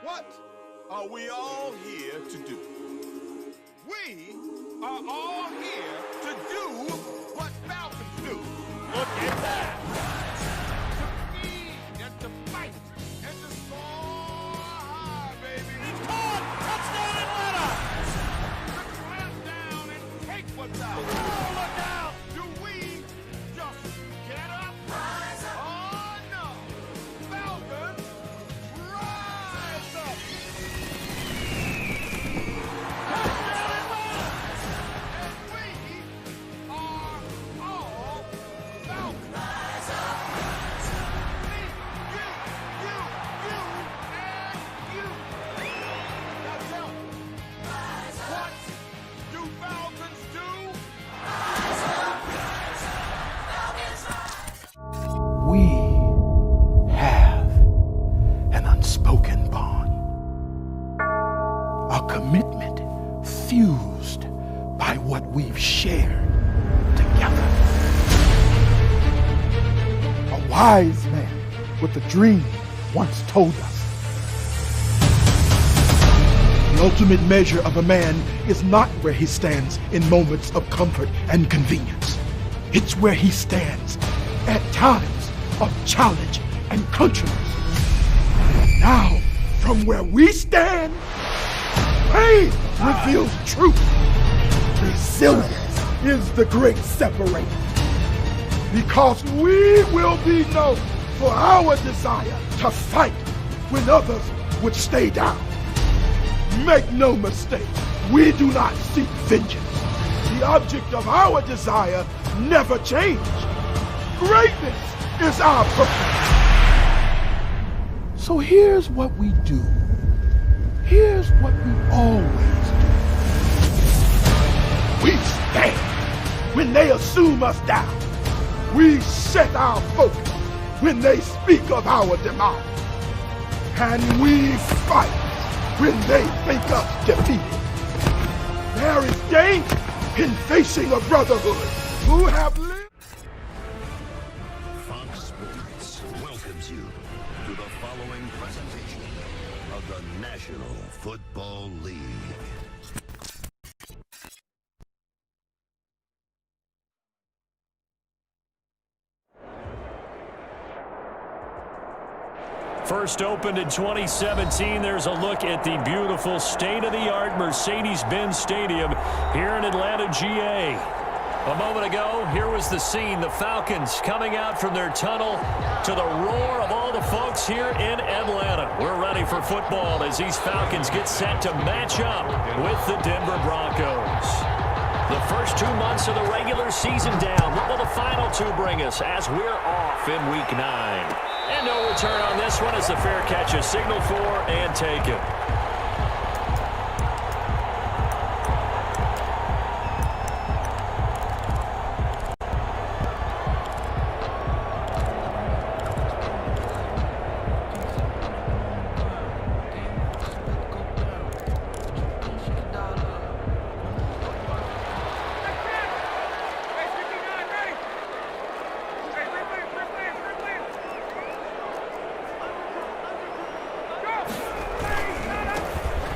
What are we all here to do? We are all here to do what Falcons do. Look at that! To feed and to fight and to soar high, baby. He's caught! Touchdown, Atlanta! To clamp down and take what's out. Oh, look out! Do we just get up? Oh, no! Falcons! Commitment fused by what we've shared together. A wise man with a dream once told us, the ultimate measure of a man is not where he stands in moments of comfort and convenience. It's where he stands at times of challenge and controversy. Now, from where we stand, pain reveals truth. Resilience is the great separator. Because we will be known for our desire to fight when others would stay down. Make no mistake, we do not seek vengeance. The object of our desire never changes. Greatness is our purpose. So here's what we do. Here's what we always do. We stand when they assume us down. We set our focus when they speak of our demise. And we fight when they think us defeated. There is danger in facing a brotherhood who have lived. Fox Sports welcomes you to the following presentation of the National Football League. First opened in 2017, there's a look at the beautiful state-of-the-art Mercedes-Benz Stadium here in Atlanta, GA. A moment ago, here was the scene. The Falcons coming out from their tunnel to the roar of all the folks here in Atlanta. We're ready for football as these Falcons get set to match up with the Denver Broncos. The first 2 months of the regular season down. What will the final two bring us as we're off in Week 9? And no return on this one as the fair catch is signaled for and taken.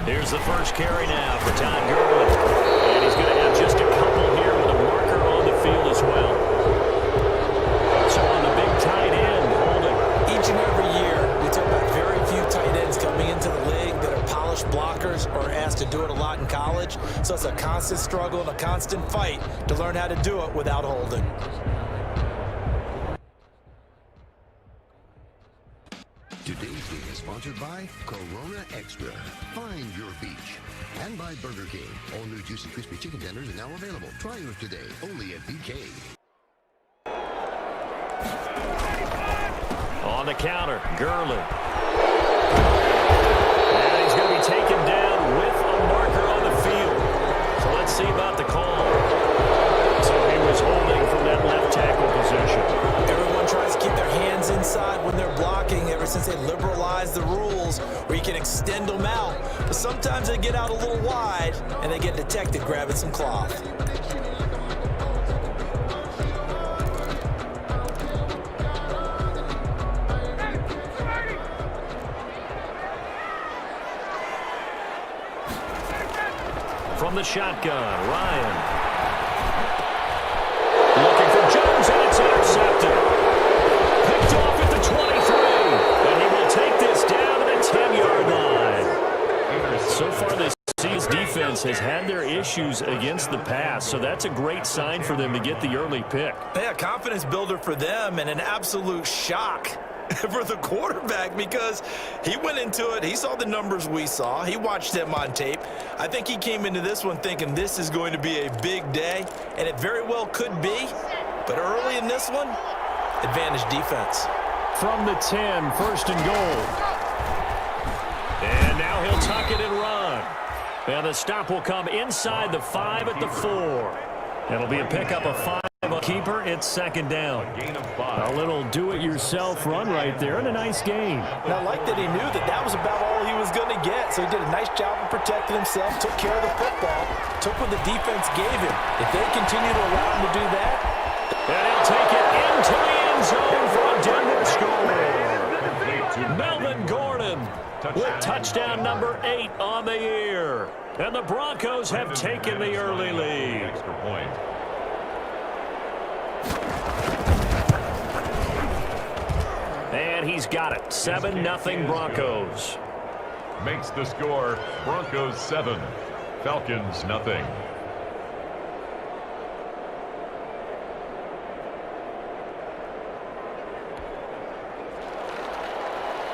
Here's the first carry now for Todd Gurley. And he's going to have just a couple here with a marker on the field as well. So on the big tight end, holding. Each and every year, we talk about very few tight ends coming into the league that are polished blockers or asked to do it a lot in college. So it's a constant struggle and a constant fight to learn how to do it without holding. Today's game is sponsored by Corona Extra. Find your beach. And by Burger King. All new juicy crispy chicken tenders are now available. Try yours today, only at BK. on the counter. Gurley. And he's going to be taken down with a marker on the field. So let's see about the call. So he was holding from that left tackle position. Everyone tries to keep their hands inside when they're blocking ever since they liberalized the rules where you can extend them out. But sometimes they get out a little wide and they get detected grabbing some cloth. From the shotgun, Ryan. Looking for Jones, and it's intercepted. Picked off at the 23. And he will take this down to the 10-yard line. So far this season's defense has had their issues against the pass, so that's a great sign for them to get the early pick. Yeah, confidence builder for them and an absolute shock for the quarterback because he went into it. He saw the numbers we saw. He watched them on tape. I think he came into this one thinking this is going to be a big day, and it very well could be. But early in this one, advantage defense. From the 10, first and goal. And now he'll tuck it and run. And the stop will come inside the 5 at the 4. It'll be a pickup of 5. Keeper, it's second down. A little do-it-yourself run right there and a nice gain. And I like that he knew that that was about all he was going to get. So he did a nice job of protecting himself, took care of the football, took what the defense gave him. If they continue to allow him to do that. And he'll take it into the end zone for a Denver score. Melvin Gordon with touchdown number 8 on the year. And the Broncos have taken the early lead. Extra point. And he's got it. 7-0 Broncos. Makes the score Broncos 7, Falcons nothing.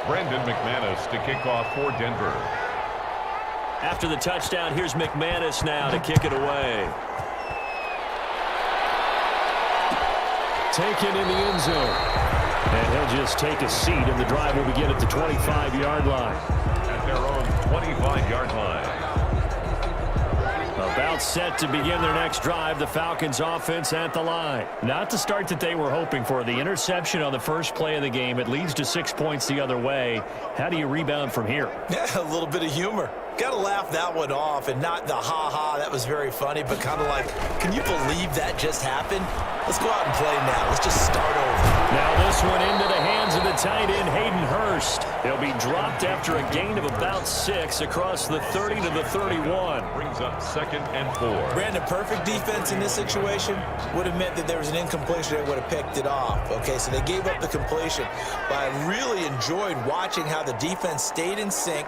Brandon McManus to kick off for Denver. After the touchdown, here's McManus now to kick it away. Taken in the end zone. And he'll just take a seat, and the drive will begin at the 25-yard line. At their own 25-yard line. About set to begin their next drive, the Falcons offense at the line. Not the start that they were hoping for. The interception on the first play of the game, it leads to 6 points the other way. How do you rebound from here? Yeah, a little bit of humor. Got to laugh that one off, and not the ha-ha, that was very funny, but kind of like, can you believe that just happened? Let's go out and play now. Let's just start over. Now this one into the hands of the tight end, Hayden Hurst. He'll be dropped after a gain of about 6 across the 30 to the 31. Brings up 2nd and 4. Brandon, perfect defense in this situation would have meant that there was an incompletion that would have picked it off. Okay, so they gave up the completion. But I really enjoyed watching how the defense stayed in sync,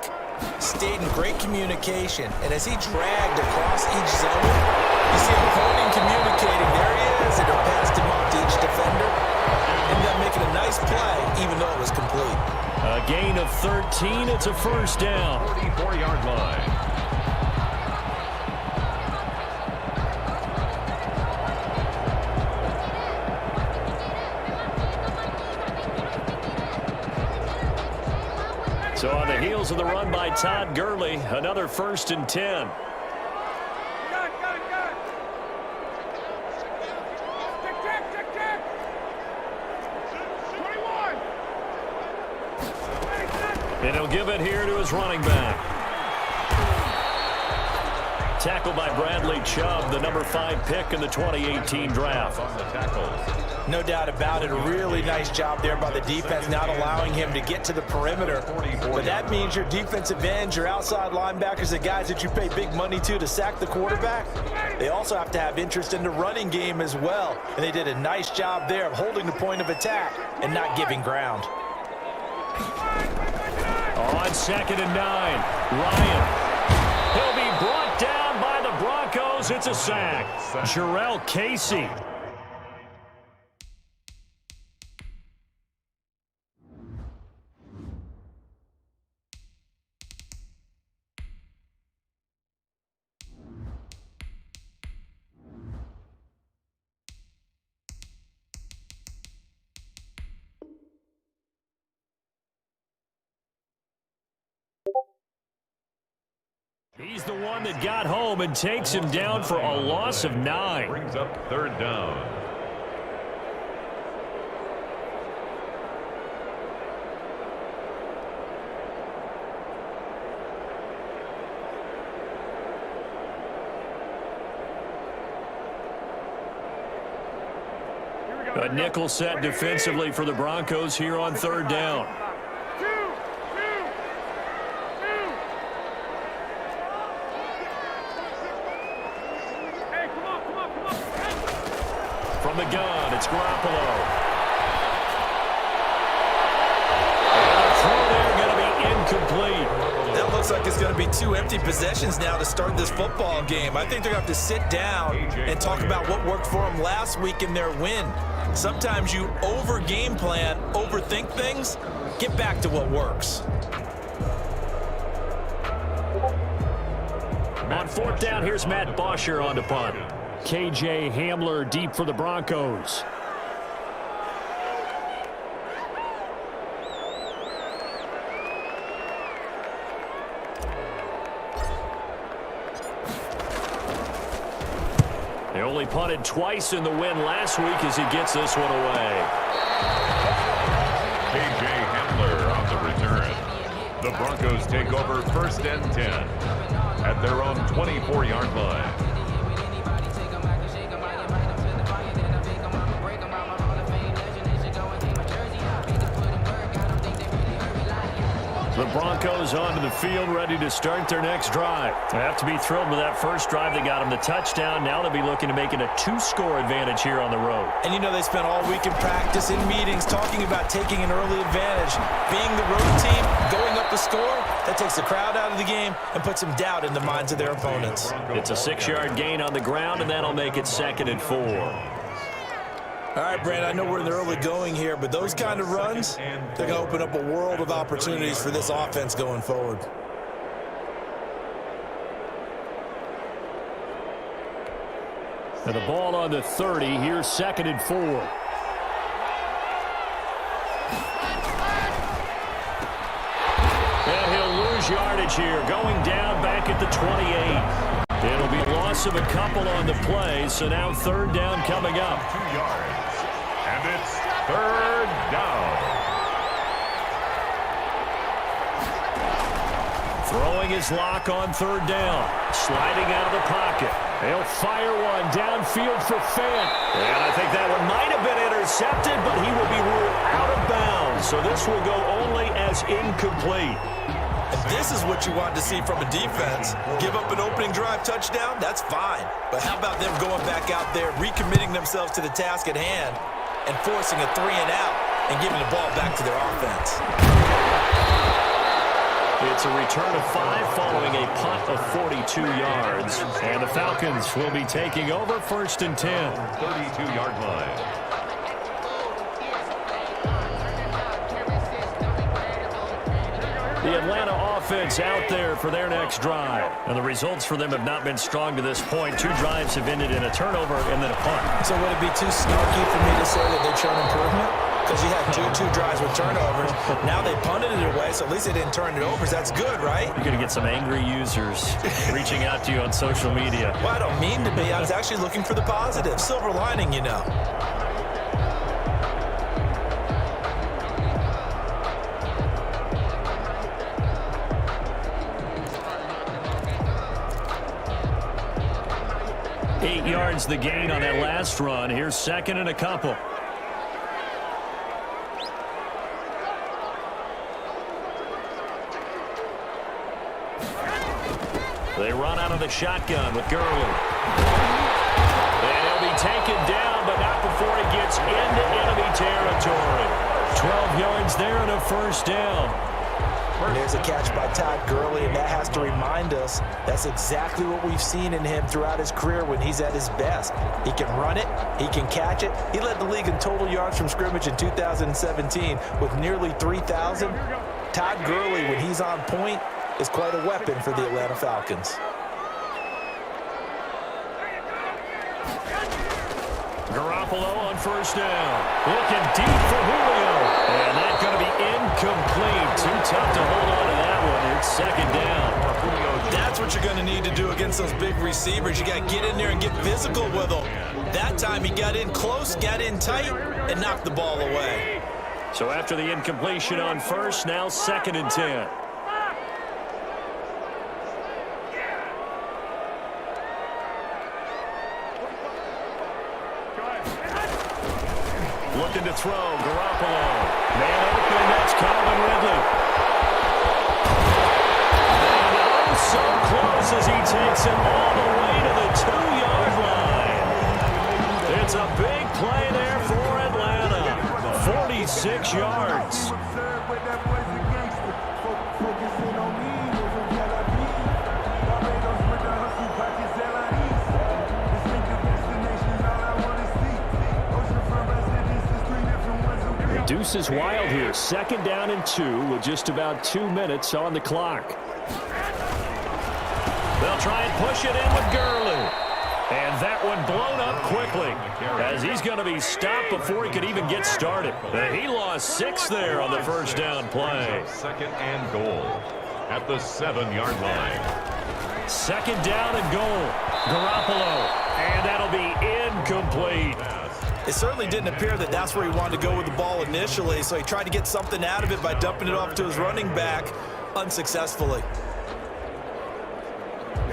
stayed in great communication, and as he dragged across each zone, you see him holding, communicating. There he is, and he passed him off to each defender. Ended up making a nice play, even though it was complete. A gain of 13, it's a first down. 44-yard line. So on the heels of the run by Todd Gurley, another 1st and 10. And he'll give it here to his running back. Tackled by Bradley Chubb, the number 5 pick in the 2018 draft. On the tackle. No doubt about it. A really nice job there by the defense, not allowing him to get to the perimeter. But that means your defensive ends, your outside linebackers, the guys that you pay big money to sack the quarterback, they also have to have interest in the running game as well. And they did a nice job there of holding the point of attack and not giving ground. On 2nd and 9, Ryan. He'll be brought down by the Broncos. It's a sack. Jarrell Casey. He's the one that got home and takes him down for a loss of 9. Brings up 3rd down. A nickel set defensively for the Broncos here on 3rd down. From the gun, it's Garoppolo. And the throw there going to be incomplete. That looks like it's going to be 2 empty possessions now to start this football game. I think they're going to have to sit down and talk about what worked for them last week in their win. Sometimes you over-game plan, overthink things. Get back to what works. On 4th down, here's Matt Bosher on to punt. KJ Hamler deep for the Broncos. They only punted twice in the win last week as he gets this one away. KJ Hamler on the return. The Broncos take over 1st and 10 at their own 24-yard line. The Broncos onto the field, ready to start their next drive. They have to be thrilled with that first drive. They got them the touchdown. Now they'll be looking to make it a 2-score advantage here on the road. And you know they spent all week in practice, in meetings, talking about taking an early advantage. Being the road team, going up the score, that takes the crowd out of the game and puts some doubt in the minds of their opponents. It's a 6-yard gain on the ground, and that'll make it 2nd and 4. All right, Brand, I know we're in the early going here, but those kind of runs, they're going to open up a world of opportunities for this offense going forward. And the ball on the 30. Here's 2nd and 4. And he'll lose yardage here, going down back at the 28. It'll be a loss of a couple on the play, so now 3rd down coming up. 2 yards. And it's 3rd down. Throwing his lock on 3rd down. Sliding out of the pocket. They'll fire one downfield for Fant. And I think that one might have been intercepted, but he will be ruled out of bounds. So this will go only as incomplete. And this is what you want to see from a defense. Give up an opening drive touchdown, that's fine. But how about them going back out there, recommitting themselves to the task at hand, and forcing a 3-and-out and giving the ball back to their offense. It's a return of 5 following a punt of 42 yards. And the Falcons will be taking over 1st and 10. 32-yard line. The Atlanta offense out there for their next drive. And the results for them have not been strong to this point. 2 drives have ended in a turnover and then a punt. So would it be too snarky for me to say that they showed improvement? Because you had two drives with turnovers. Now they punted it away, so at least they didn't turn it over. So that's good, right? You're going to get some angry users reaching out to you on social media. Well, I don't mean to be. I was actually looking for the positive. Silver lining, you know. Eight yards the gain on that last run. Here's 2nd and a couple. They run out of the shotgun with Gurley. And he'll be taken down, but not before he gets into enemy territory. 12 yards there and a 1st down. And there's a catch by Todd Gurley, and that has to remind us that's exactly what we've seen in him throughout his career when he's at his best. He can run it. He can catch it. He led the league in total yards from scrimmage in 2017 with nearly 3,000. Todd Gurley, when he's on point, is quite a weapon for the Atlanta Falcons. Garoppolo on 1st down. Looking deep for Julio. And that's going to be incomplete. Too tough to hold on to that one. It's 2nd down. That's what you're going to do against those big receivers. You got to get in there and get physical with them. That time he got in close, got in tight, and knocked the ball away. So after the incompletion on first, now 2nd and 10. Looking to throw, Garoppolo. Man open, that's Calvin Ridley. And oh, so close as he takes him all the way to the 2-yard line. It's a big play there for Atlanta. 46 yards. Deuce is wild here. 2nd down and 2 with just about 2 minutes on the clock. They'll try and push it in with Gurley. And that one blown up quickly as he's going to be stopped before he could even get started. He lost 6 there on the first down play. 2nd and goal at the 7-yard line. 2nd down and goal. Garoppolo. And that'll be incomplete. It certainly didn't appear that that's where he wanted to go with the ball initially, so he tried to get something out of it by dumping it off to his running back unsuccessfully.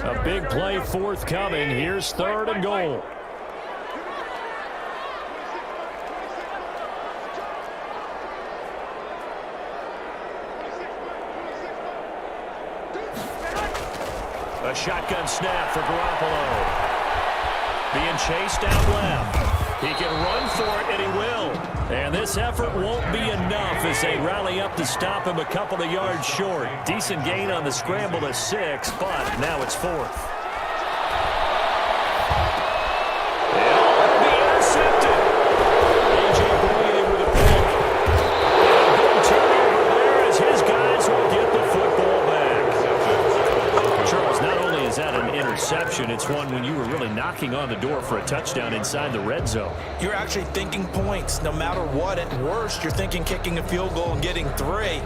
A big play forthcoming. Here's 3rd and goal. A shotgun snap for Garoppolo. Being chased out left. He can run for it, and he will. And this effort won't be enough as they rally up to stop him a couple of yards short. Decent gain on the scramble to 6, but now it's 4th. It'll be intercepted. A.J. Bouye with a pick. And a big turnover there as his guys will get the football back. Charles, not only is that an interception, it's one when you were really knocking on the door for a touchdown inside the red zone. You're actually thinking points no matter what. At worst, you're thinking kicking a field goal and getting 3.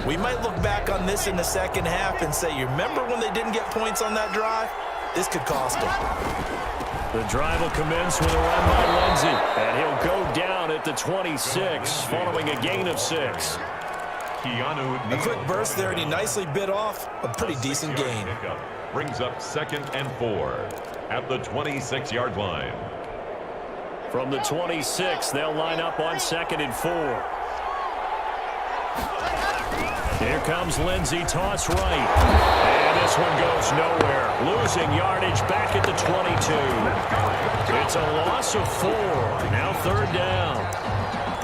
We might look back on this in the second half and say, you remember when they didn't get points on that drive? This could cost them. The drive will commence with a run by Lindsey, and he'll go down at the 26 following a gain of 6. A quick burst there, and he nicely bit off a pretty decent gain. Brings up 2nd and 4 at the 26-yard line. From the 26, they'll line up on 2nd and 4. Here comes Lindsey, toss right. And this one goes nowhere. Losing yardage back at the 22. It's a loss of 4. Now 3rd down.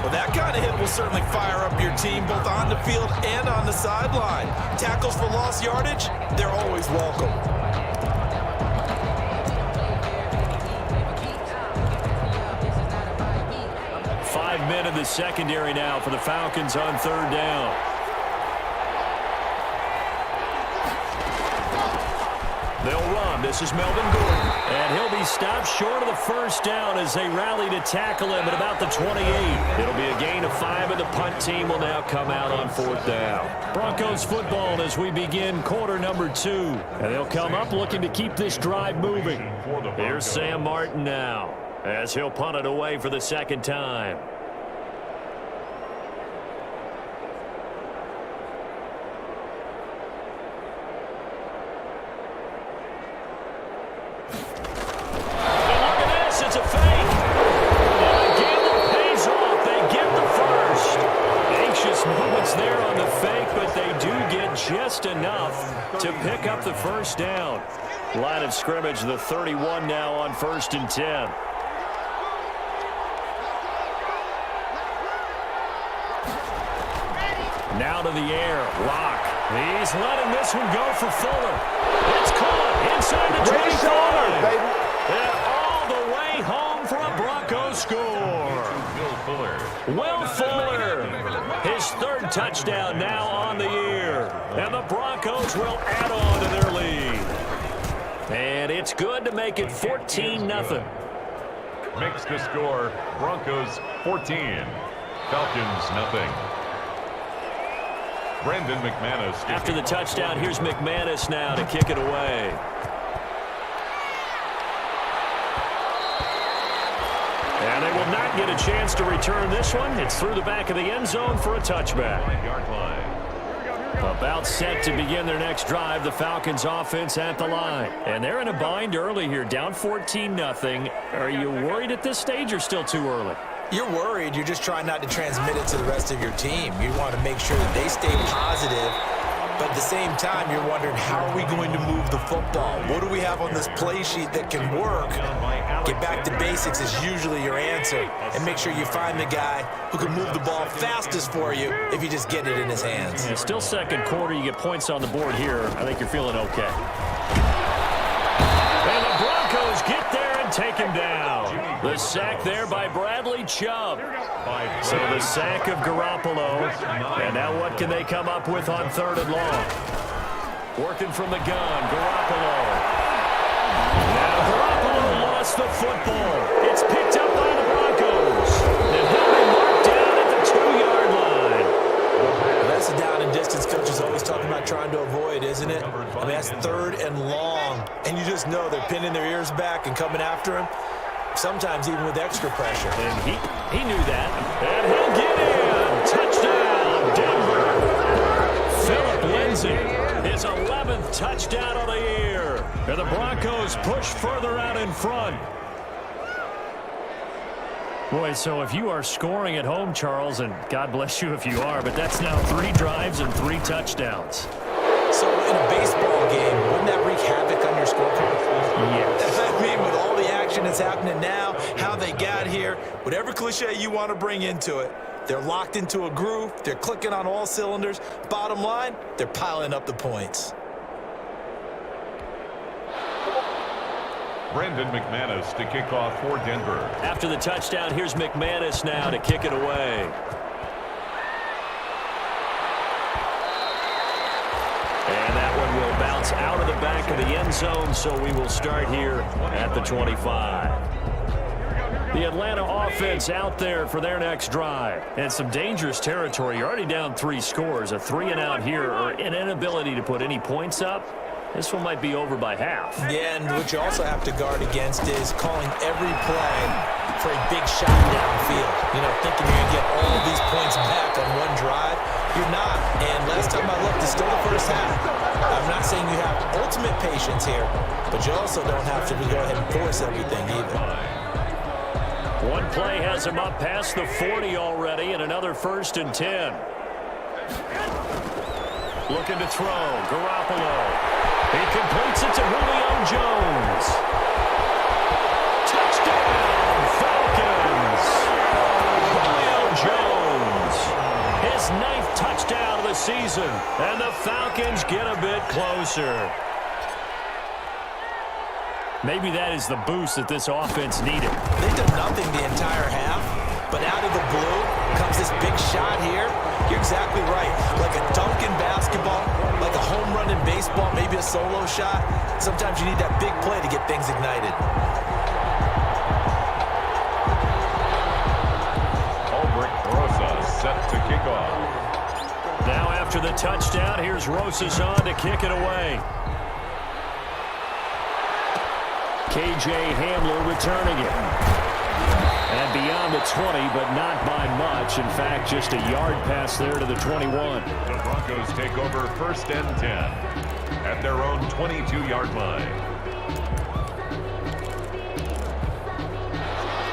Well, that kind of hit will certainly fire up your team both on the field and on the sideline. Tackles for lost yardage, they're always welcome. Five men in the secondary now for the Falcons on 3rd down. They'll run. This is Melvin Gordon. And he'll be stopped short of the first down as they rally to tackle him at about the 28. It'll be a gain of 5, and the punt team will now come out on 4th down. Broncos football as we begin quarter number 2. And they'll come up looking to keep this drive moving. Here's Sam Martin now as he'll punt it away for the 2nd time. Just enough to pick up the first down. Line of scrimmage, the 31 now on 1st and 10. Now to the air, Locke. He's letting this one go for Fuller. It's caught inside the 25. And all the way home for a Broncos score. Will Fuller, his 3rd touchdown now on the year. And the Broncos will add on to their lead. And it's good to make it 14-0. Makes the score Broncos 14, Falcons nothing. Brandon McManus. After the touchdown, here's McManus now to kick it away. And they will not get a chance to return this one. It's through the back of the end zone for a touchback. 5-yard line. About set to begin their next drive, the Falcons offense at the line. And they're in a bind early here, down 14-0. Are you worried at this stage or still too early? You're worried. You're just trying not to transmit it to the rest of your team. You want to make sure that they stay positive. But at the same time, you're wondering, how are we going to move the football? What do we have on this play sheet that can work? Get back to basics is usually your answer. And make sure you find the guy who can move the ball fastest for you if you just get it in his hands. Yeah, still second quarter. You get points on the board here. I think you're feeling okay. And the Broncos get there and take him down. The sack there by Bradley Chubb. So the sack of Garoppolo. And now what can they come up with on 3rd and long? Working from the gun, Garoppolo. Now Garoppolo lost the football. It's picked up by the Broncos. And he'll be marked down at the 2-yard line. That's a down and distance coach is always talking about trying to avoid, isn't it? I mean, that's 3rd and long. And you just know they're pinning their ears back and coming after him. Sometimes even with extra pressure. And he knew that. And he'll get in. Touchdown, Denver. Phillip Lindsay, his 11th touchdown of the year. And the Broncos push further out in front. Boy, so if you are scoring at home, Charles, and God bless you if you are, but that's now 3 drives and 3 touchdowns. So in a baseball game, wouldn't that wreak havoc on your scorecard? Yes. I mean, with all the action that's happening now, how they got here, whatever cliche you want to bring into it, they're locked into a groove, they're clicking on all cylinders. Bottom line, they're piling up the points. Brandon McManus to kick off for Denver. After the touchdown, here's McManus now to kick it away. And that one will bounce out of the back of the end zone, so we will start here at the 25. The Atlanta offense out there for their next drive. And some dangerous territory. You're already down 3 scores. A 3-and-out here, or an inability to put any points up. This one might be over by half. Yeah, and what you also have to guard against is calling every play for a big shot downfield. You know, thinking you're going to get all of these points back on one drive. You're not. And last time I looked, it's still the first half. I'm not saying you have ultimate patience here, but you also don't have to go ahead and force everything either. One play has him up past the 40 already, and another 1st and 10. Looking to throw, Garoppolo. He completes it to Julio Jones. Touchdown, Falcons. Julio Jones. His 9th touchdown of the season. And the Falcons get a bit closer. Maybe that is the boost that this offense needed. They've done nothing the entire half, but out of the blue comes this big shot here. You're exactly right. Like a dunk in basketball, like a home run in baseball, maybe a solo shot. Sometimes you need that big play to get things ignited. Albrecht Rosas set to kick off. Now after the touchdown, here's Rosas on to kick it away. KJ Hamler returning it. And beyond the 20, but not by much. In fact, just a yard pass there to the 21. The Broncos take over 1st and 10 at their own 22-yard line.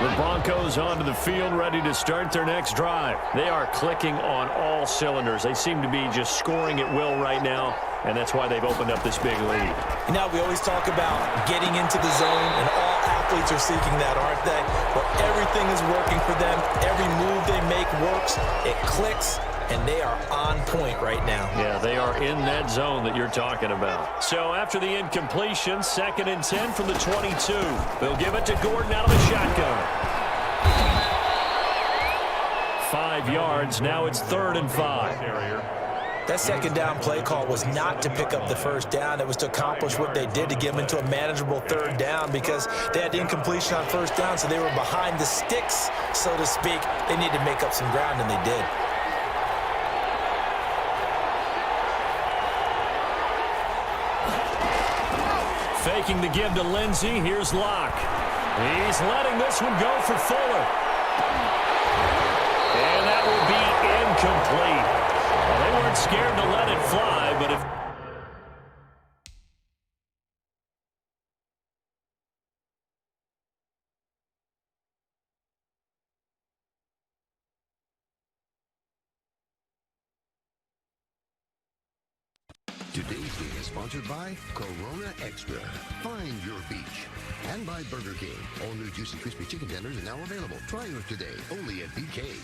The Broncos onto the field, ready to start their next drive. They are clicking on all cylinders. They seem to be just scoring at will right now, and that's why they've opened up this big lead. You know, we always talk about getting into the zone, and all athletes are seeking that, aren't they? Where everything is working for them. Every move they make works. It clicks, and they are on point right now. Yeah, they are in that zone that you're talking about. So after the incompletion, 2nd and 10 from the 22. They'll give it to Gordon out of the shotgun. 5 yards. Now it's 3rd and 5. That 2nd down play call was not to pick up the 1st down. It was to accomplish what they did, to get them into a manageable 3rd down, because they had incompletion on 1st down, so they were behind the sticks, so to speak. They needed to make up some ground, and they did. Faking the give to Lindsey. Here's Locke. He's letting this one go for Fuller. And that will be incomplete. Well, they weren't scared to let it fly, but if... Today's game is sponsored by Corona Extra. Find your beach. And by Burger King. All new juicy crispy chicken tenders are now available. Try yours today, only at BK.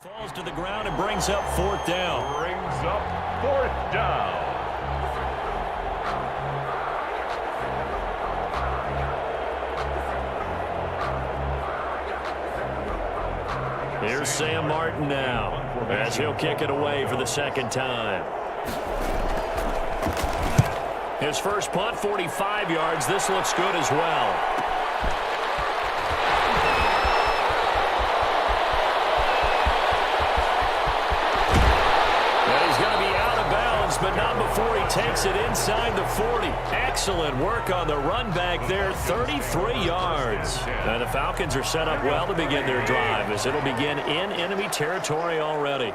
Falls to the ground and brings up 4th down. Brings up 4th down. Here's Sam Martin now, as he'll kick it away for the 2nd time. His first punt, 45 yards. This looks good as well. But not before he takes it inside the 40. Excellent work on the run back there, 33 yards. And the Falcons are set up well to begin their drive as it'll begin in enemy territory already.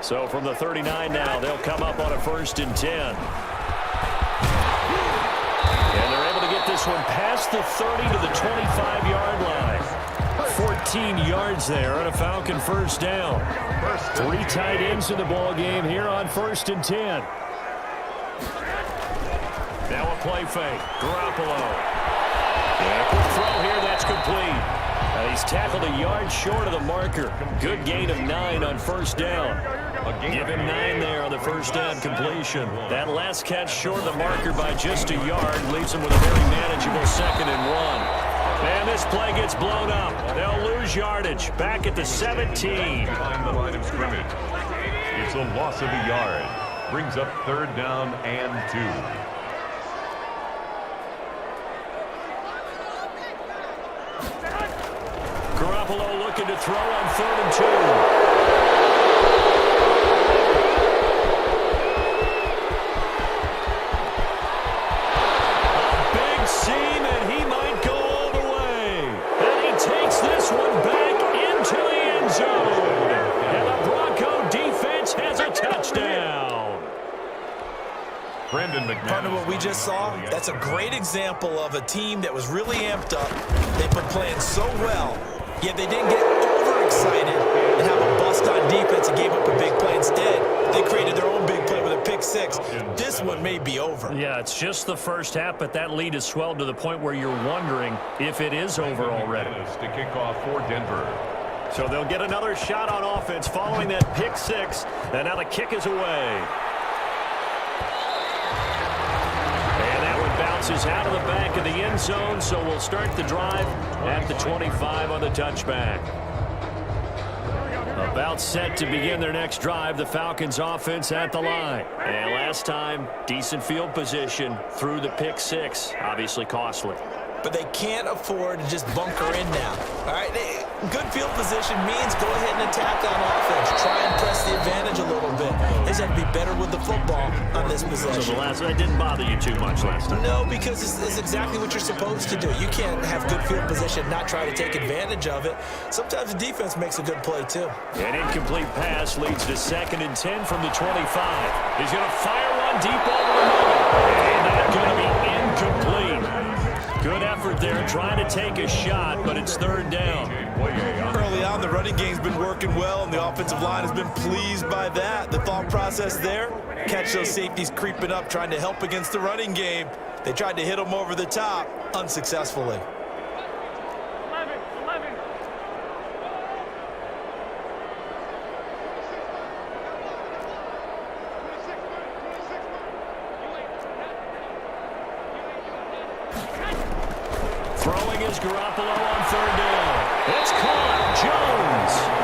So from the 39 now, they'll come up on a 1st and 10. And they're able to get this one past the 30 to the 25-yard line. 14 yards there on a Falcon 1st down. 3 tight ends in the ball game here on 1st and 10. Now a play fake. Garoppolo. And a quick throw here. That's complete. He's tackled a yard short of the marker. Good gain of 9 on 1st down. Give him 9 there on the 1st down completion. That last catch short of the marker by just a yard leaves him with a very manageable 2nd and 1. And this play gets blown up. They'll lose yardage. Back at the 17. Behind the line of scrimmage. It's a loss of a yard. Brings up 3rd down and 2. Garoppolo looking to throw on 3rd and 2. This one back into the end zone. And the Bronco defense has a touchdown. Brandon McManus. Partner, what we just saw, that's a great example of a team that was really amped up. They've been playing so well, yet they didn't get overexcited and have a bust on defense and gave up a big play. Instead, they created their own big play with a pick 6. This one may be over. Yeah, it's just the first half, but that lead has swelled to the point where you're wondering if it is over already. To kick off for Denver. So they'll get another shot on offense following that pick 6, and now the kick is away. And that one bounces out of the back of the end zone, so we'll start the drive at the 25 on the touchback. About set to begin their next drive, the Falcons offense at the line. And last time, decent field position through the pick 6, obviously costly. But they can't afford to just bunker in now. All right, good field position means go ahead and attack on offense. Try and press the advantage a little bit. They just have to be better with the football on this possession. So the last one didn't bother you too much last time? No, because it's exactly what you're supposed to do. You can't have good field position and not try to take advantage of it. Sometimes the defense makes a good play, too. An incomplete pass leads to 2nd and 10 from the 25. He's going to fire one deep over the middle. And that's going to be incomplete. Good effort there, trying to take a shot, but it's 3rd down. Early on, the running game's been working well, and the offensive line has been pleased by that. The thought process there, catch those safeties creeping up, trying to help against the running game. They tried to hit them over the top, unsuccessfully. Throwing is Garoppolo on 3rd down. It's caught. Jones.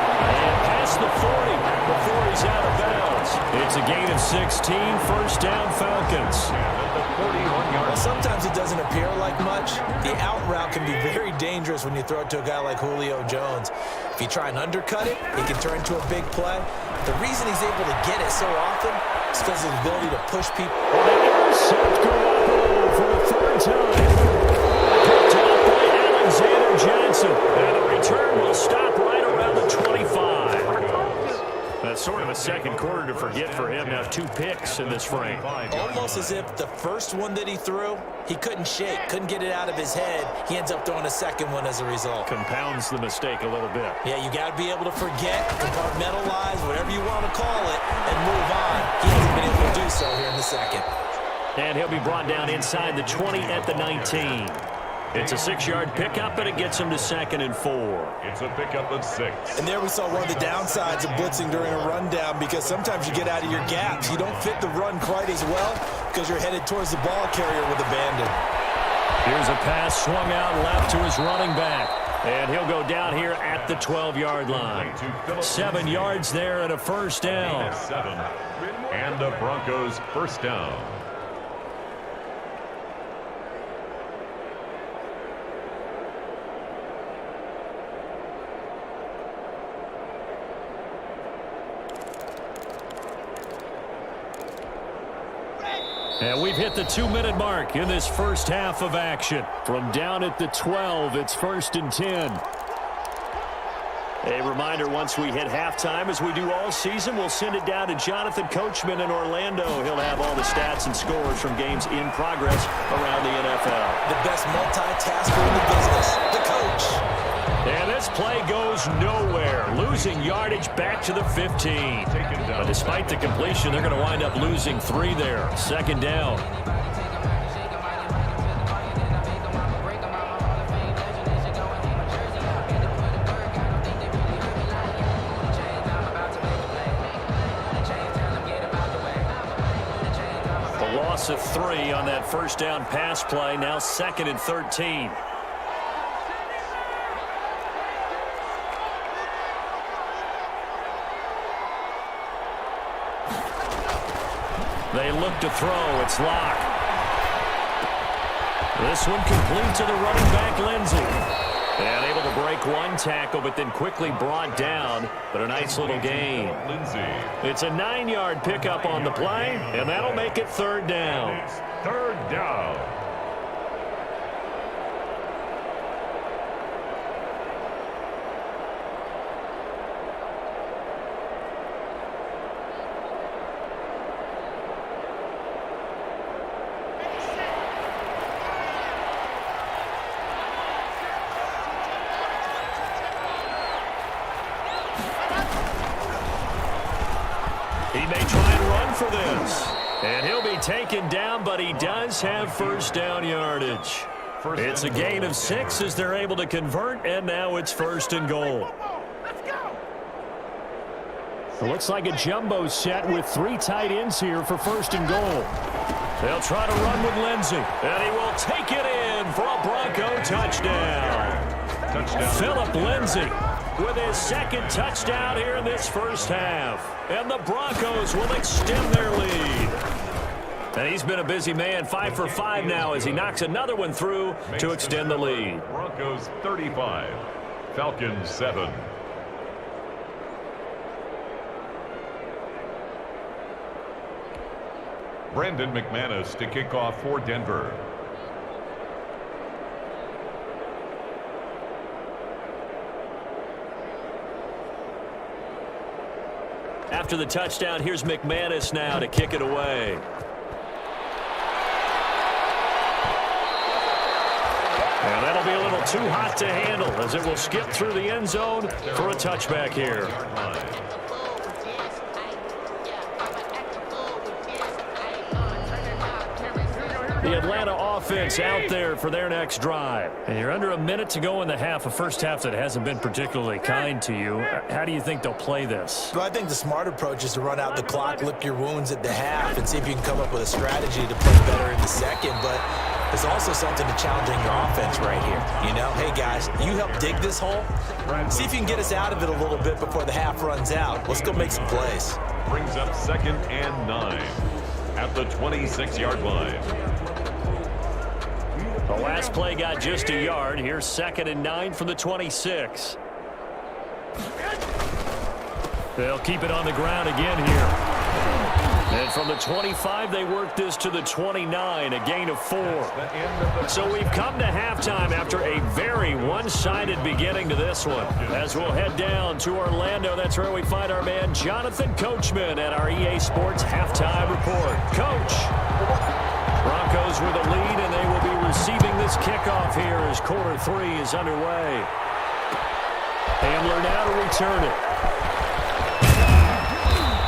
before he's out of bounds. It's a gain of 16, first down Falcons. Well, sometimes it doesn't appear like much. The out route can be very dangerous when you throw it to a guy like Julio Jones. If you try and undercut it, it can turn into a big play. The reason he's able to get it so often is because of his ability to push people. For the third time. Picked up by Alexander Johnson. And the return will stop right around the 25. That's sort of a second quarter to forget for him. Now 2 picks in this frame. Almost as if the first one that he threw, he couldn't shake, couldn't get it out of his head. He ends up throwing a second one as a result. Compounds the mistake a little bit. Yeah, you got to be able to forget, compartmentalize, whatever you want to call it, and move on. He hasn't been able to do so here in the second. And he'll be brought down inside the 20 at the 19. It's a 6-yard pickup, and it gets him to 2nd and 4. It's a pickup of 6. And there we saw one of the downsides of blitzing during a rundown, because sometimes you get out of your gaps. You don't fit the run quite as well because you're headed towards the ball carrier with abandon. Here's a pass swung out left to his running back. And he'll go down here at the 12-yard line. 7 yards there and a first down. 7. And the Broncos first down. And we've hit the 2-minute mark in this first half of action. From down at the 12, it's 1st and 10. A reminder, once we hit halftime, as we do all season, we'll send it down to Jonathan Coachman in Orlando. He'll have all the stats and scores from games in progress around the NFL. The best multitasker in the business, the coach. And this play goes nowhere, losing yardage back to the 15. But despite the completion, they're going to wind up losing 3 there. 2nd down. A loss of 3 on that first down pass play. Now 2nd and 13. They look to throw. It's Locke. This one complete to the running back, Lindsey. And able to break one tackle, but then quickly brought down. But a nice little gain. It's a 9-yard pickup on the play, and that'll make it 3rd down. 3rd down. He may try and run for this. And he'll be taken down, but he does have first down yardage. It's a gain of 6 as they're able to convert, and now it's 1st and goal. It looks like a jumbo set with 3 tight ends here for 1st and goal. They'll try to run with Lindsey, and he will take it in for a Bronco touchdown. Philip Lindsey with his 2nd touchdown here in this first half. And the Broncos will extend their lead. And he's been a busy man, 5 for 5 now as he knocks another one through to extend the lead. Broncos 35, Falcons 7. Brandon McManus to kick off for Denver. After the touchdown, here's McManus now to kick it away. And that'll be a little too hot to handle as it will skip through the end zone for a touchback here. The Atlanta offense out there for their next drive. And you're under a minute to go in the half, a first half that hasn't been particularly kind to you. How do you think they'll play this? Well, I think the smart approach is to run out the clock, lick your wounds at the half, and see if you can come up with a strategy to play better in the second. But There's also something to challenging your offense right here. You know, hey, guys, you help dig this hole. See if you can get us out of it a little bit before the half runs out. Let's go make some plays. Brings up 2nd and 9 at the 26-yard line. The last play got just a yard. Here's 2nd and 9 from the 26. They'll keep it on the ground again here. And from the 25, they work this to the 29, a gain of 4. So we've come to halftime after a very one-sided beginning to this one. As we'll head down to Orlando, that's where we find our man Jonathan Coachman at our EA Sports Halftime Report. Coach, Broncos with a lead, and they will be receiving this kickoff here as quarter 3 is underway. Hamler now to return it.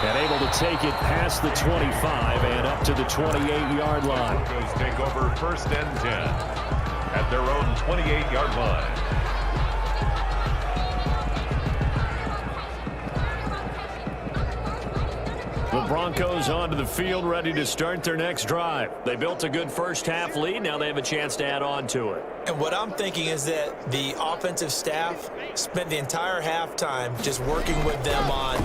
And able to take it past the 25 and up to the 28-yard line. Broncos take over 1st and 10 at their own 28-yard line. The Broncos onto the field, ready to start their next drive. They built a good first-half lead. Now they have a chance to add on to it. And what I'm thinking is that the offensive staff spent the entire halftime just working with them on,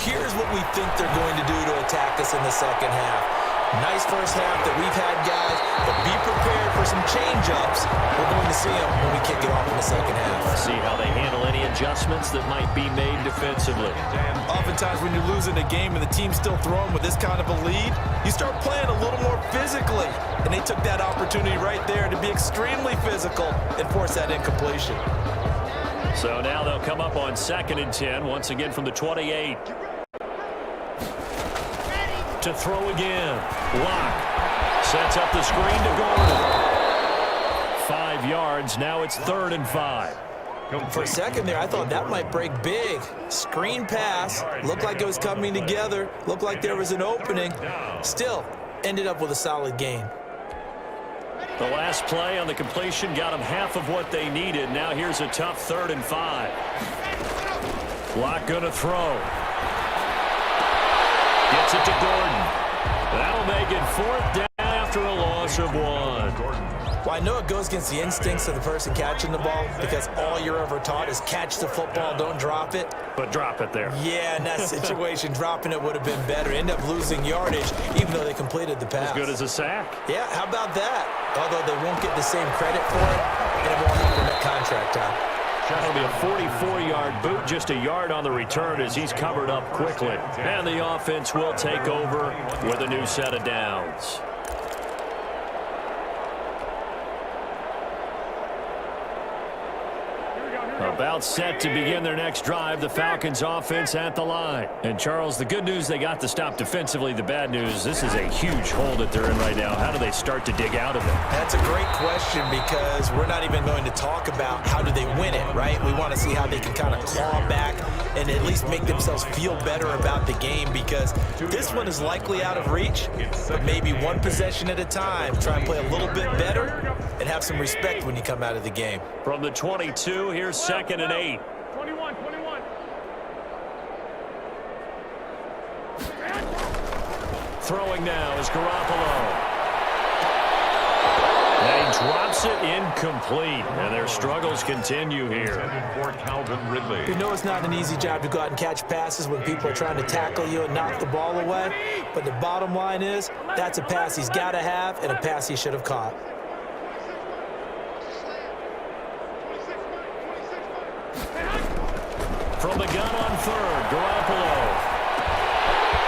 here's what we think they're going to do to attack us in the second half. Nice first half that we've had, guys, but be prepared for some change-ups. We're going to see them when we kick it off in the second half. See how they handle any adjustments that might be made defensively. Oftentimes when you're losing a game and the team's still throwing with this kind of a lead, you start playing a little more physically. And they took that opportunity right there to be extremely physical and force that incompletion. So now they'll come up on 2nd and 10, once again from the 28. To throw again. Lock sets up the screen to Gordon. 5 yards. Now it's 3rd and 5. For a second there, I thought that might break big. Screen pass. Looked like it was coming together. Looked like there was an opening. Still, ended up with a solid gain. The last play on the completion got them half of what they needed. Now here's a tough 3rd and 5. Lock gonna throw. Gets it to Gordon. That'll make it 4th down after a loss of 1. Well, I know it goes against the instincts of the person catching the ball because all you're ever taught is catch the football, don't drop it. But drop it there. Yeah, in that situation, dropping it would have been better. End up losing yardage, even though they completed the pass. As good as a sack. Yeah, how about that? Although they won't get the same credit for it, and it won't help them at contract time. That'll be a 44-yard boot, just a yard on the return as he's covered up quickly. And the offense will take over with a new set of downs. About set to begin their next drive, the Falcons offense at the line. And Charles, the good news, they got the stop defensively. The bad news, this is a huge hole that they're in right now. How do they start to dig out of it? That's a great question because we're not even going to talk about how do they win it, right? We want to see how they can kind of claw back and at least make themselves feel better about the game because this one is likely out of reach, but maybe one possession at a time. Try and play a little bit better and have some respect when you come out of the game. From the 22, here's 2nd and 8. 21. Throwing now is Garoppolo. And he drops it incomplete. And their struggles continue here. For Calvin Ridley. You know it's not an easy job to go out and catch passes when people are trying to tackle you and knock the ball away. But the bottom line is that's a pass he's got to have and a pass he should have caught. From the gun on 3rd, Garoppolo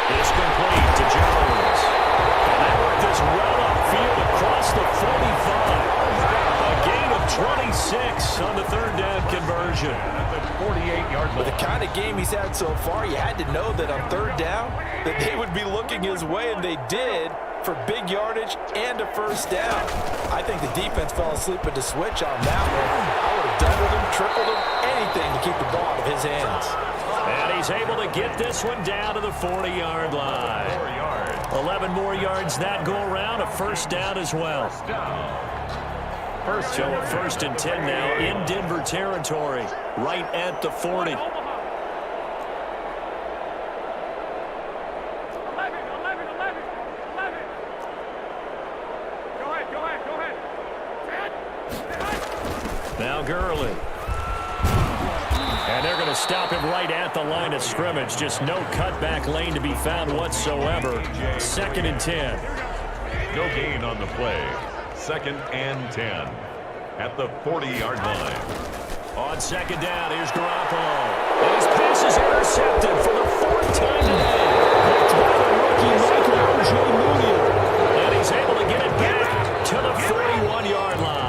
is complete to Jones. And they work this well upfield across the 45. A gain of 26 on the 3rd down conversion. At the 48-yard line. With the kind of game he's had so far, you had to know that on 3rd down that they would be looking his way, and they did for big yardage and a 1st down. I think the defense fell asleep at the switch on that one. I would have doubled him, tripled him, anything to keep the ball out of his hands. And he's able to get this one down to the 40-yard line. 4 yards. 11 more yards that go around, a 1st down as well. So a 1st and 10 now in Denver territory, right at the 40. 11. Go ahead. Now Gurley. And they're going to stop him right at the line of scrimmage. Just no cutback lane to be found whatsoever. 2nd and 10. No gain on the play. 2nd and 10 at the 40-yard line. On 2nd down, here's Garoppolo. And his pass is intercepted for the 4th time today. That's by the rookie Michael Ojemudia. And he's able to get it back to the 41-yard line.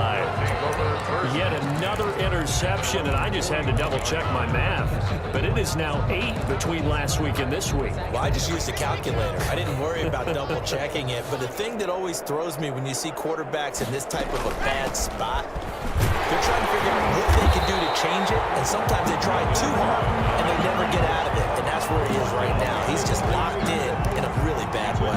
Yet another interception, and I just had to double-check my math. But it is now 8 between last week and this week. Well, I just used a calculator. I didn't worry about double-checking it. But the thing that always throws me when you see quarterbacks in this type of a bad spot, they're trying to figure out what they can do to change it, and sometimes they try too hard, and they never get out of it, and that's where he is right now. He's just locked in a really bad way.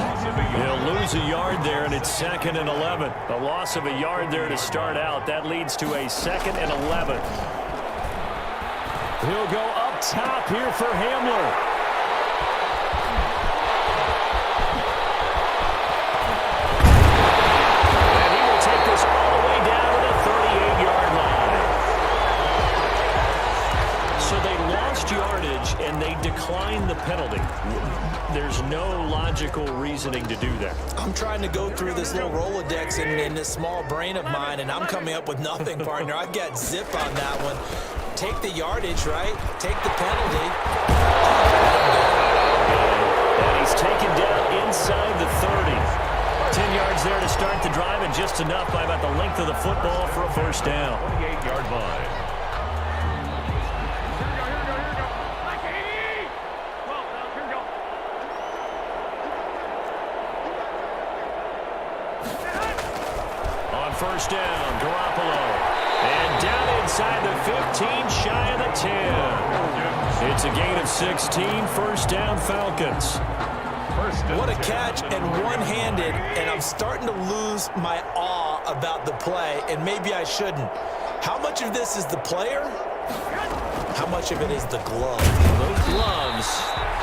He'll lose a yard there, and it's 2nd and 11. A loss of a yard there to start out. That leads to a 2nd and 11. He'll go up top here for Hamler. And they decline the penalty. There's no logical reasoning to do that. I'm trying to go through this little Rolodex in this small brain of mine, and I'm coming up with nothing, partner. I've got zip on that one. Take the yardage, right? Take the penalty. And he's taken down inside the 30. 10 yards there to start the drive, and just enough by about the length of the football for a first down. 28-yard line. First down, Garoppolo. And down inside the 15, shy of the 10. It's a gain of 16, first down Falcons. What a catch, and one-handed, and I'm starting to lose my awe about the play, and maybe I shouldn't. How much of this is the player? How much of it is the glove? Those gloves,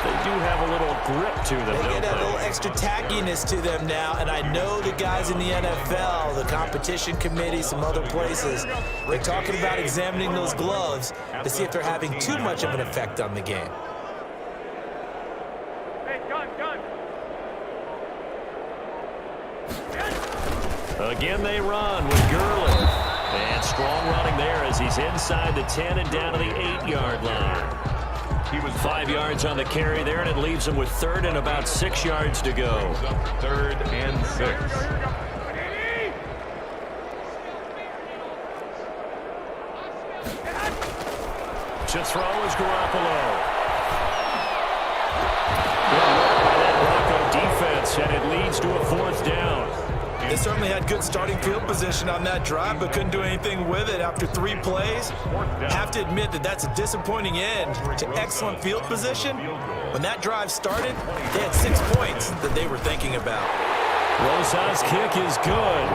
they do have a little grip to them, They don't get a they? little extra tackiness to them now, and I know the guys in the NFL, the competition committee, some other places, they're talking about examining those gloves to see if they're having too much of an effect on the game. Again, they run with Gurley. And strong running there as he's inside the 10 and down to the 8-yard line. He was 5 yards on the carry there, and it leaves him with 3rd and about 6 yards to go. 3rd and 6. To throw is Garoppolo. By that Bronco defense, and it leads to a 4th down. They certainly had good starting field position on that drive, but couldn't do anything with it after 3 plays. Have to admit that that's a disappointing end to excellent field position. When that drive started, they had 6 points that they were thinking about. Rosas' kick is good.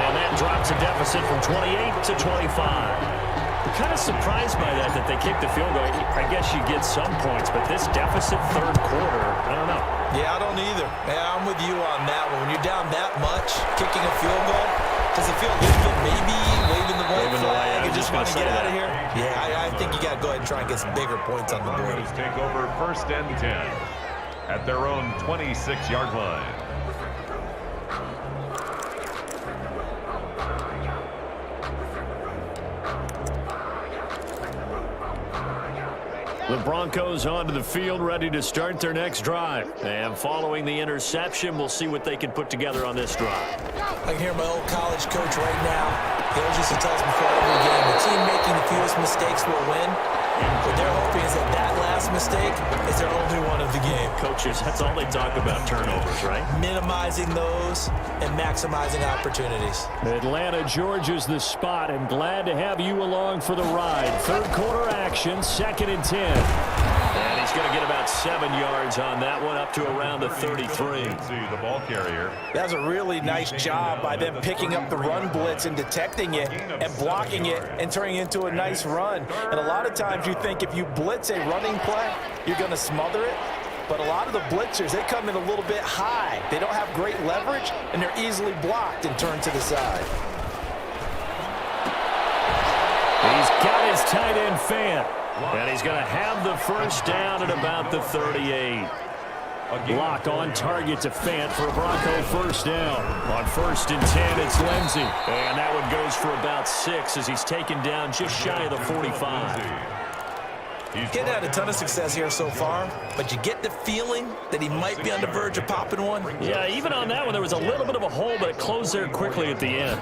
And that drops a deficit from 28 to 25. I'm kind of surprised by that they kicked the field goal. I guess you get some points, but this deficit 3rd quarter, I don't know. Yeah, I don't either. Yeah, I'm with you on that one. When you're down that much, kicking a field goal, does it feel a little bit maybe waving the white flag and just want to get out of here? Yeah, I think you got to go ahead and try and get some bigger points on the board. Cowboys take over 1st and 10 at their own 26-yard line. The Broncos onto the field, ready to start their next drive. And following the interception, we'll see what they can put together on this drive. I can hear my old college coach right now. He always used to tell us before every game, the team making the fewest mistakes will win. What they're hoping is that last mistake is their only one of the game. Coaches, that's all they talk about, turnovers, right? Minimizing those and maximizing opportunities. Atlanta, Georgia's the spot, and glad to have you along for the ride. 3rd quarter action, 2nd and 10. And he's going to get about 7 yards on that one, up to around the 33. The ball carrier. That was a really nice job by them picking up the run blitz and detecting it and blocking it and turning it into a nice run. And a lot of times you think if you blitz a running play, you're going to smother it. But a lot of the blitzers, they come in a little bit high. They don't have great leverage, and they're easily blocked and turned to the side. got his tight end Fant. And he's going to have the first down at about the 38. Lock on target to Fant for a Bronco first down. On 1st and 10, it's Lindsey. And that one goes for about 6 as he's taken down just shy of the 45. He's getting had a ton of success here so far, but you get the feeling that he might be on the verge of popping one. Yeah, even on that one, there was a little bit of a hole, but it closed there quickly at the end.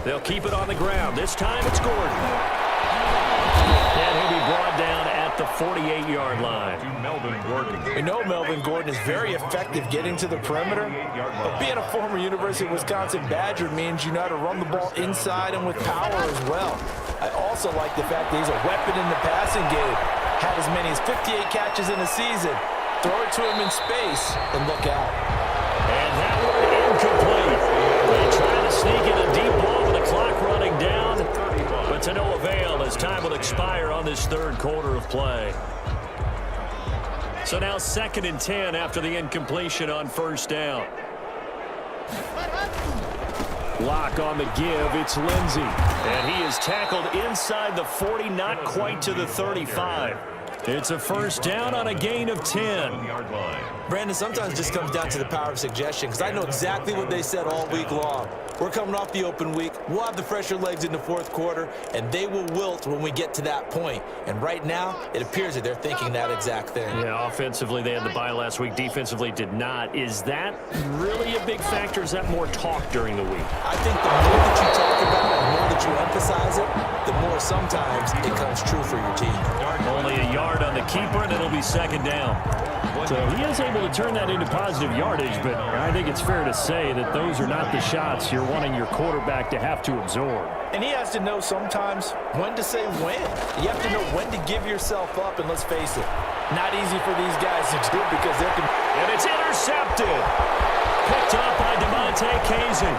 They'll keep it on the ground. This time it's Gordon. And he'll be brought down at the 48-yard line. We know Melvin Gordon is very effective getting to the perimeter, but being a former University of Wisconsin Badger means you know how to run the ball inside and with power as well. I also like the fact that he's a weapon in the passing game. Had as many as 58 catches in a season. Throw it to him in space and look out. And that one incomplete. They try to sneak in a deep ball with the clock running down, but to no avail as time will expire on this 3rd quarter of play. So now 2nd and 10 after the incompletion on 1st down. Lock on the give, it's Lindsey. And he is tackled inside the 40, not quite to the 35. It's a first down on a gain of 10. Brandon, sometimes it just comes down to the power of suggestion, because I know exactly what they said all week long. We're coming off the open week. We'll have the fresher legs in the 4th quarter, and they will wilt when we get to that point. And right now, it appears that they're thinking that exact thing. Yeah, offensively, they had the bye last week. Defensively, did not. Is that really a big factor? Is that more talk during the week? I think the more that you talk about it, the more that you emphasize it, the more sometimes it comes true for your team. Only a yard on the keeper, and it'll be 2nd down. So he is able to turn that into positive yardage, but I think it's fair to say that those are not the shots you're wanting your quarterback to have to absorb. And he has to know sometimes when to say when. You have to know when to give yourself up, and let's face it, not easy for these guys to do because they can. And it's intercepted. Picked up by DeMonte Casey.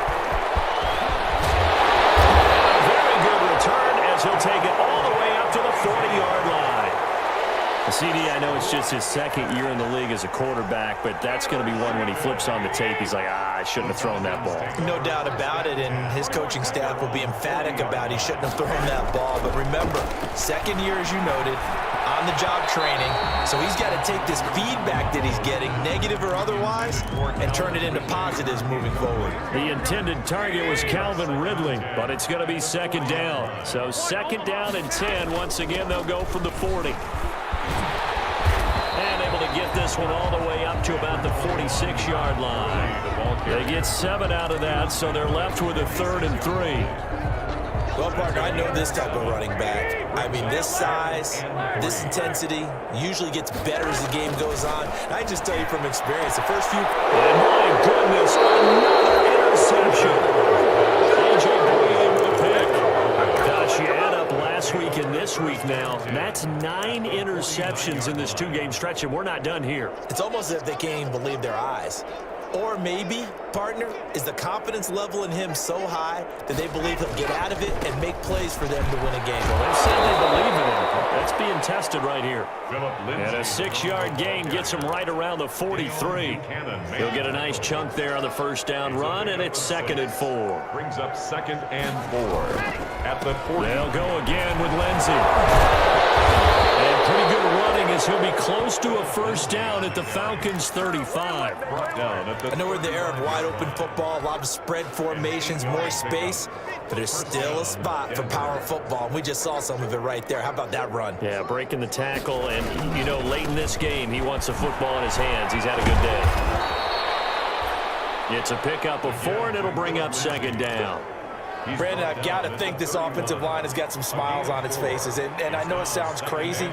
A very good return as he'll take it all the way up to the 40-yard line. CD, I know it's just his 2nd year in the league as a quarterback, but that's going to be one when he flips on the tape, he's like, I shouldn't have thrown that ball. No doubt about it, and his coaching staff will be emphatic about he shouldn't have thrown that ball. But remember, 2nd year, as you noted, on-the-job training, so he's got to take this feedback that he's getting, negative or otherwise, and turn it into positives moving forward. The intended target was Calvin Ridley, but it's going to be 2nd down. So 2nd down and 10. Once again, they'll go from the 40. And able to get this one all the way up to about the 46-yard line. They get 7 out of that, so they're left with a 3rd and 3. Well, partner, I know this type of running back. I mean, this size, this intensity usually gets better as the game goes on. I just tell you from experience, the first few... And my goodness, another interception. Gosh, you add up last week and this week now. That's 9 interceptions in this 2-game stretch, and we're not done here. It's almost as if they can't even believe their eyes. Or maybe, partner, is the confidence level in him so high that they believe he'll get out of it and make plays for them to win a game. Well, they said they believe in him. That's being tested right here. And a 6-yard gain gets him right around the 43. He'll get a nice chunk there on the first down run, and it's 2nd and 4. Brings up 2nd and 4 at the 40. They'll go again with Lindsey. And pretty good running as he'll be close to a first down at the Falcons' 35. I know we're in the era of wide-open football, a lot of spread formations, more space, but there's still a spot for power football, and we just saw some of it right there. How about that run? Yeah, breaking the tackle, and, you know, late in this game, he wants the football in his hands. He's had a good day. It's a pickup of 4, and it'll bring up 2nd down. Brandon, I've got to think this offensive line has got some smiles on its faces, and I know it sounds crazy,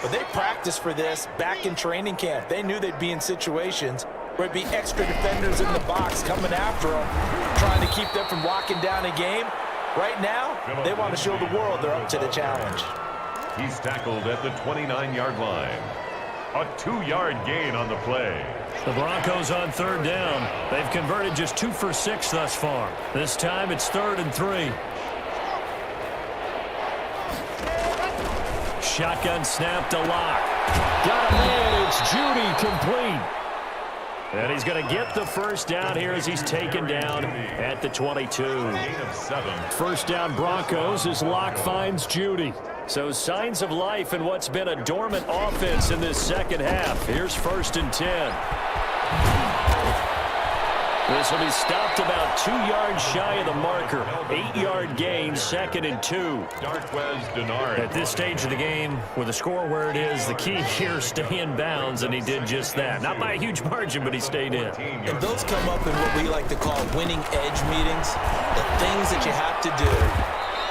but they practiced for this back in training camp. They knew they'd be in situations where it'd be extra defenders in the box coming after them, trying to keep them from locking down a game. Right now, they want to show the world they're up to the challenge. He's tackled at the 29-yard line. A 2-yard gain on the play. The Broncos on 3rd down. They've converted just 2 for 6 thus far. This time it's 3rd and 3. Shotgun snap to Lock. Got a man. It's Judy complete. And he's going to get the first down here as he's taken down at the 22. Gain of 7. First down Broncos as Locke finds Judy. So signs of life in what's been a dormant offense in this second half. Here's 1st and 10. This will be stopped about 2 yards shy of the marker. 8-yard gain, 2nd and 2. Darquez Denard. At this stage of the game, with the score where it is, the key here, stay in bounds, and he did just that. Not by a huge margin, but he stayed in. And those come up in what we like to call winning edge meetings. The things that you have to do.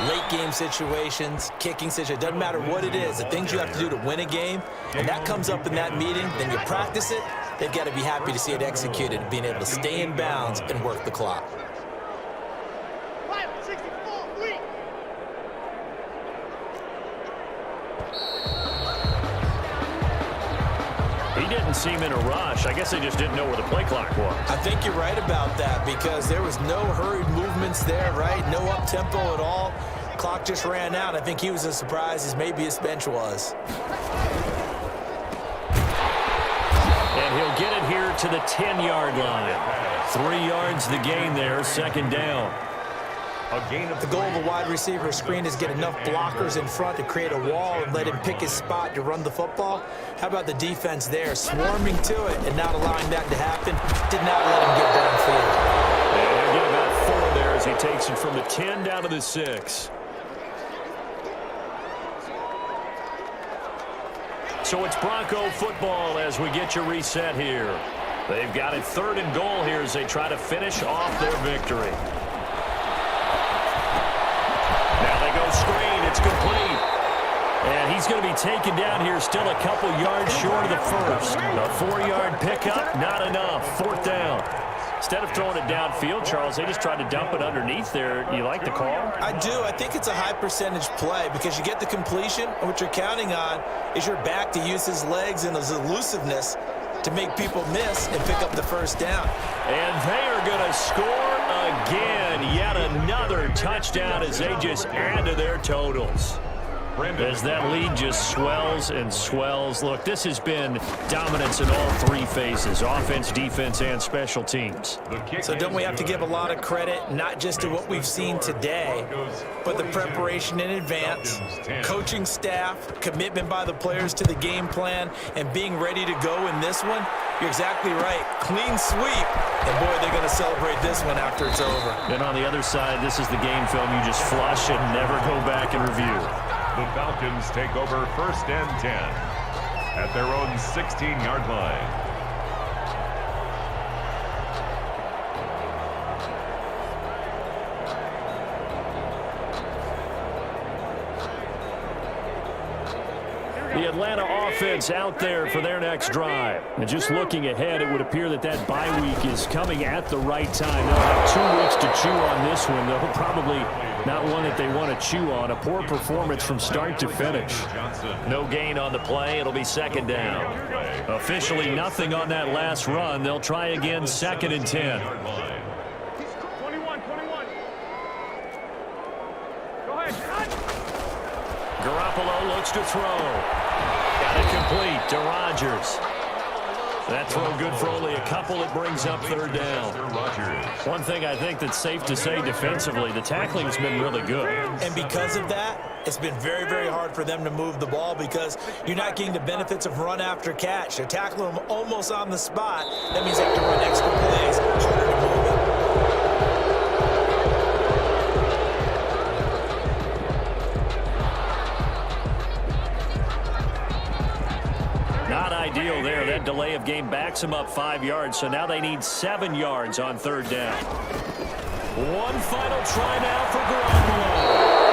Late game situations, kicking situations, doesn't matter what it is, the things you have to do to win a game, and that comes up in that meeting, then you practice it, they've got to be happy to see it executed, being able to stay in bounds and work the clock. He didn't seem in a rush. I guess they just didn't know where the play clock was. I think you're right about that because there was no hurried movements there, right? No up-tempo at all. Clock just ran out. I think he was as surprised as maybe his bench was. And he'll get it here to the 10-yard line. 3 yards the gain there, 2nd down. The goal of a wide receiver screen is get enough blockers in front to create a wall and let him pick his spot to run the football. How about the defense there, swarming to it and not allowing that to happen? Did not let him get downfield. And he'll get about 4 there as he takes it from the 10 down to the 6. So it's Bronco football as we get your reset here. They've got it 3rd and goal here as they try to finish off their victory. Now they go screen. It's complete. And he's going to be taken down here still a couple yards short of the first. A 4-yard pickup, not enough. 4th down. Instead of throwing it downfield, Charles, they just tried to dump it underneath there. You like the call? I do. I think it's a high percentage play because you get the completion, and what you're counting on is your back to use his legs and his elusiveness to make people miss and pick up the first down. And they are going to score again. Yet another touchdown as they just add to their totals. As that lead just swells and swells. Look, this has been dominance in all 3 phases, offense, defense, and special teams. So don't we have to give a lot of credit, not just to what we've seen today, but the preparation in advance, coaching staff, commitment by the players to the game plan, and being ready to go in this one? You're exactly right. Clean sweep. And, boy, they're going to celebrate this one after it's over. And on the other side, this is the game film you just flush and never go back and review. The Falcons take over 1st and 10 at their own 16-yard line. The Atlanta offense out there for their next drive. And just looking ahead, it would appear that that bye week is coming at the right time. They'll have 2 weeks to chew on this one, though. Probably not one that they want to chew on. A poor performance from start to finish. No gain on the play. It'll be 2nd down. Officially nothing on that last run. They'll try again 2nd and 10. 21. Go ahead. Garoppolo looks to throw. Got it complete to Rodgers. That throw good for only a couple. It brings up 3rd down. One thing I think that's safe to say defensively, the tackling's been really good. And because of that, it's been very, very hard for them to move the ball because you're not getting the benefits of run after catch. They're tackling them almost on the spot. That means they have to run extra plays, harder to move it. Not ideal there. That delay of game backs them up 5 yards, so now they need 7 yards on 3rd down. One final try now for Garoppolo.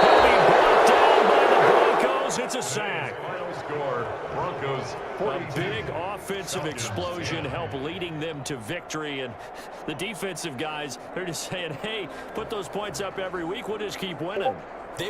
He'll be brought down by the Broncos. It's a sack. Final score, Broncos 42. A big offensive explosion helped leading them to victory, and the defensive guys, they're just saying, hey, put those points up every week. We'll just keep winning.